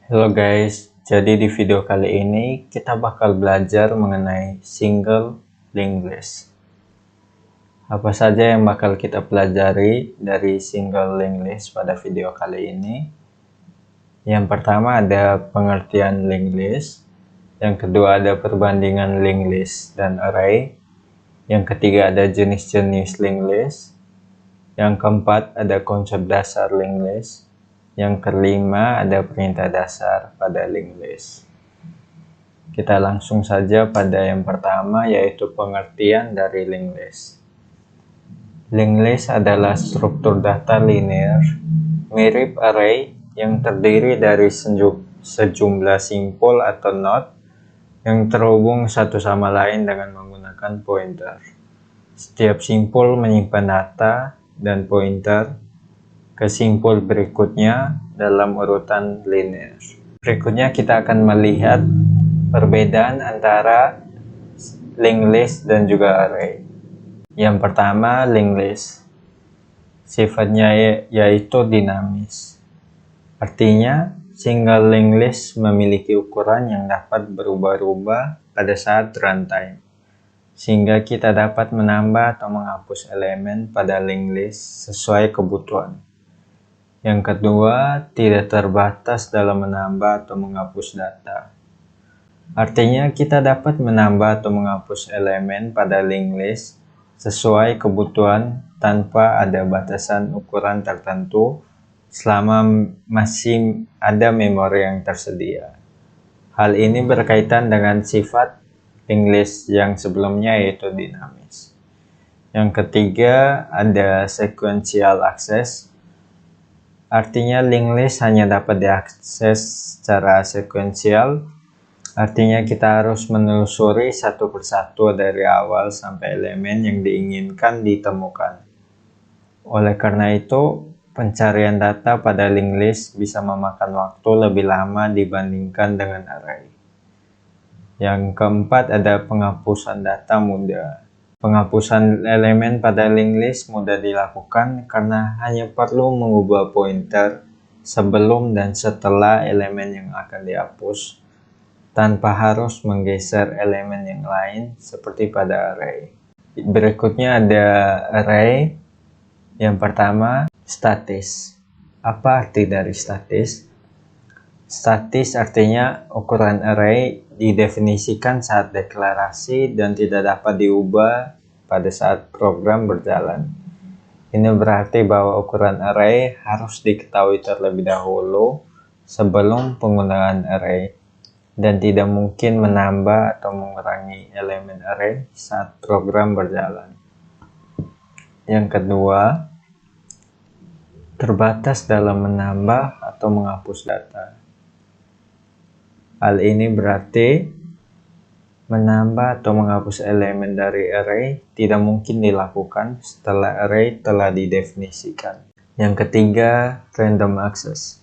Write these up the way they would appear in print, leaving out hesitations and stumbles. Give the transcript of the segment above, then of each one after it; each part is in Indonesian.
Halo guys, jadi di video kali ini kita bakal belajar mengenai single linked list. Apa saja yang bakal kita pelajari dari single linked list pada video kali ini? Yang pertama ada pengertian linked list, yang kedua ada perbandingan linked list dan array, yang ketiga ada jenis-jenis linked list, yang keempat ada konsep dasar linked list, yang kelima ada perintah dasar pada linked list. Kita langsung saja pada yang pertama, yaitu pengertian dari linked list. Linked list adalah struktur data linear mirip array yang terdiri dari sejumlah simpul atau node yang terhubung satu sama lain dengan menggunakan pointer. Setiap simpul menyimpan data dan pointer ke simpul berikutnya dalam urutan linear. Berikutnya kita akan melihat perbedaan antara linked list dan juga array. Yang pertama, linked list. Sifatnya yaitu dinamis. Artinya, single linked list memiliki ukuran yang dapat berubah-ubah pada saat runtime, sehingga kita dapat menambah atau menghapus elemen pada linked list sesuai kebutuhan. Yang kedua, tidak terbatas dalam menambah atau menghapus data. Artinya, kita dapat menambah atau menghapus elemen pada linked list sesuai kebutuhan tanpa ada batasan ukuran tertentu selama masih ada memori yang tersedia. Hal ini berkaitan dengan sifat linked list yang sebelumnya, yaitu dinamis. Yang ketiga, ada sequential access. Artinya linked list hanya dapat diakses secara sekuensial. Artinya kita harus menelusuri satu persatu dari awal sampai elemen yang diinginkan ditemukan. Oleh karena itu, pencarian data pada linked list bisa memakan waktu lebih lama dibandingkan dengan array. Yang keempat ada penghapusan data mudah. Penghapusan elemen pada linked list mudah dilakukan karena hanya perlu mengubah pointer sebelum dan setelah elemen yang akan dihapus, tanpa harus menggeser elemen yang lain seperti pada array. Berikutnya ada array. Yang pertama, statis. Apa arti dari statis? Statis artinya ukuran array didefinisikan saat deklarasi dan tidak dapat diubah pada saat program berjalan. Ini berarti bahwa ukuran array harus diketahui terlebih dahulu sebelum penggunaan array, dan tidak mungkin menambah atau mengurangi elemen array saat program berjalan. Yang kedua, terbatas dalam menambah atau menghapus data. Hal ini berarti menambah atau menghapus elemen dari array tidak mungkin dilakukan setelah array telah didefinisikan. Yang ketiga, random access.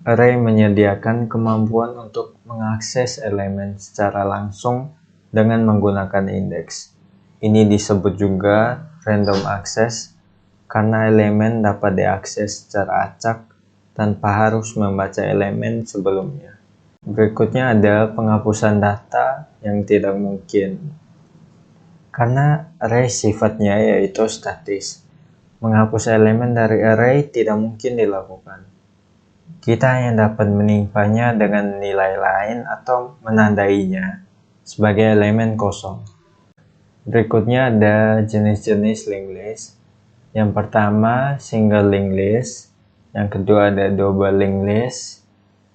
Array menyediakan kemampuan untuk mengakses elemen secara langsung dengan menggunakan indeks. Ini disebut juga random access karena elemen dapat diakses secara acak tanpa harus membaca elemen sebelumnya. Berikutnya ada penghapusan data yang tidak mungkin. Karena array sifatnya yaitu statis, menghapus elemen dari array tidak mungkin dilakukan. Kita hanya dapat menimpanya dengan nilai lain atau menandainya sebagai elemen kosong. Berikutnya ada jenis-jenis linked list. Yang pertama, single linked list. Yang kedua ada double linked list.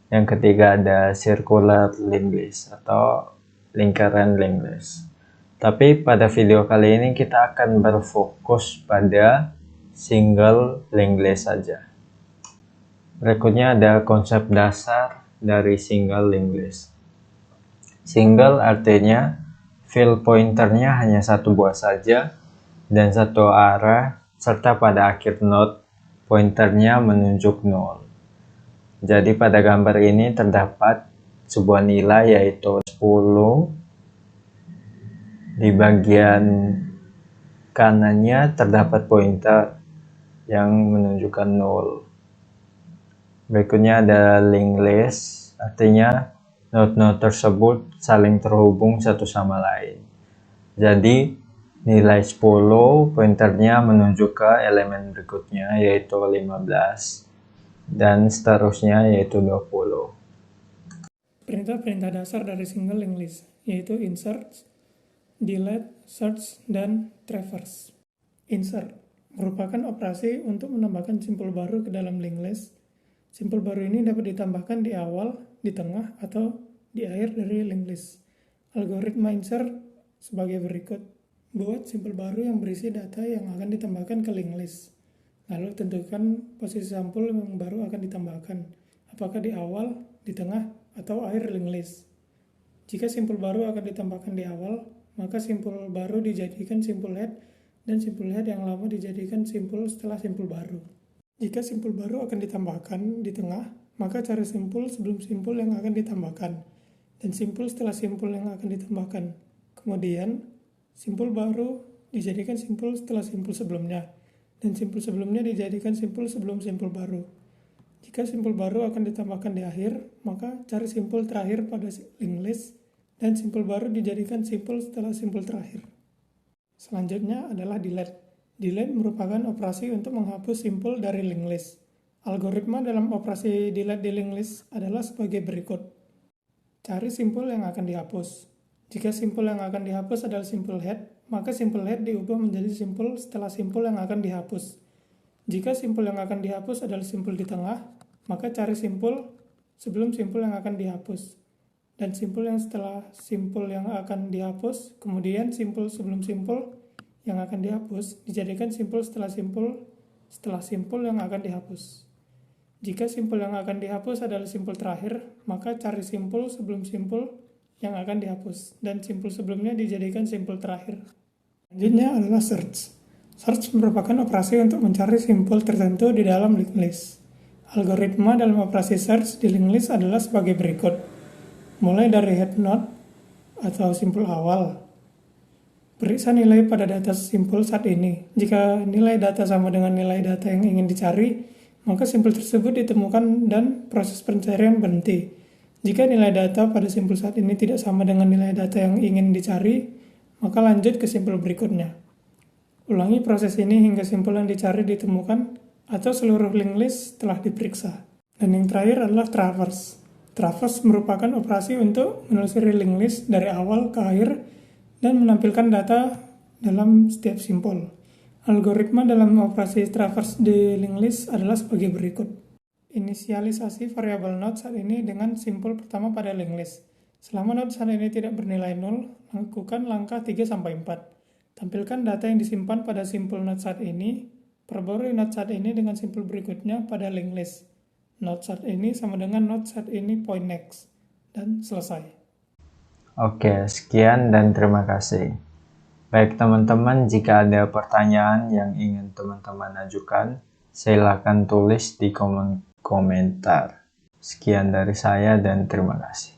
Yang ketiga ada circular linked list atau lingkaran linked list. Tapi pada video kali ini kita akan berfokus pada single linked list saja. Berikutnya ada konsep dasar dari single linked list. Single artinya field pointernya hanya satu buah saja dan satu arah, serta pada akhir node pointernya menunjuk 0. Jadi pada gambar ini terdapat sebuah nilai yaitu 10. Di bagian kanannya terdapat pointer yang menunjukkan 0. Berikutnya ada linked list, artinya node-node tersebut saling terhubung satu sama lain. Jadi nilai 10 pointernya menuju ke elemen berikutnya yaitu 15 dan seterusnya yaitu 20. Perintah-perintah dasar dari single linked list yaitu insert, delete, search, dan traverse. Insert merupakan operasi untuk menambahkan simpul baru ke dalam linked list. Simpul baru ini dapat ditambahkan di awal, di tengah, atau di akhir dari linked list. Algoritma insert sebagai berikut. Buat simpul baru yang berisi data yang akan ditambahkan ke linked list. Lalu tentukan posisi sampul yang baru akan ditambahkan, apakah di awal, di tengah, atau akhir linked list. Jika simpul baru akan ditambahkan di awal, maka simpul baru dijadikan simpul head, dan simpul head yang lama dijadikan simpul setelah simpul baru. Jika simpul baru akan ditambahkan di tengah, maka cari simpul sebelum simpul yang akan ditambahkan, dan simpul setelah simpul yang akan ditambahkan. Kemudian, simpul baru dijadikan simpul setelah simpul sebelumnya, dan simpul sebelumnya dijadikan simpul sebelum simpul baru. Jika simpul baru akan ditambahkan di akhir, maka cari simpul terakhir pada linked list, dan simpul baru dijadikan simpul setelah simpul terakhir. Selanjutnya adalah delete. Delete merupakan operasi untuk menghapus simpul dari linked list. Algoritma dalam operasi delete di linked list adalah sebagai berikut. Cari simpul yang akan dihapus. Jika simpul yang akan dihapus adalah simpul head, maka simpul head diubah menjadi simpul setelah simpul yang akan dihapus. Jika simpul yang akan dihapus adalah simpul di tengah, maka cari simpul sebelum simpul yang akan dihapus. Dan simpul yang setelah simpul yang akan dihapus, kemudian simpul sebelum simpul yang akan dihapus dijadikan simpul setelah simpul yang akan dihapus. Jika simpul yang akan dihapus adalah simpul terakhir, maka cari simpul sebelum simpul yang akan dihapus, dan simpul sebelumnya dijadikan simpul terakhir. Selanjutnya adalah search. Search merupakan operasi untuk mencari simpul tertentu di dalam linked list. Algoritma dalam operasi search di linked list adalah sebagai berikut. Mulai dari head node atau simpul awal. Periksa nilai pada data simpul saat ini. Jika nilai data sama dengan nilai data yang ingin dicari, maka simpul tersebut ditemukan dan proses pencarian berhenti. Jika nilai data pada simpul saat ini tidak sama dengan nilai data yang ingin dicari, maka lanjut ke simpul berikutnya. Ulangi proses ini hingga simpul yang dicari ditemukan atau seluruh linked list telah diperiksa. Dan yang terakhir adalah traverse. Traverse merupakan operasi untuk menelusuri linked list dari awal ke akhir dan menampilkan data dalam setiap simpul. Algoritma dalam operasi traverse di linked list adalah sebagai berikut. Inisialisasi variabel node saat ini dengan simpul pertama pada linked list. Selama node saat ini tidak bernilai 0, lakukan langkah 3-4. Tampilkan data yang disimpan pada simpul node saat ini, perbarui node saat ini dengan simpul berikutnya pada linked list. Node saat ini sama dengan node saat ini point next, dan selesai. Oke, sekian dan terima kasih. Baik teman-teman, jika ada pertanyaan yang ingin teman-teman ajukan, silakan tulis di kolom komentar. Sekian dari saya dan terima kasih.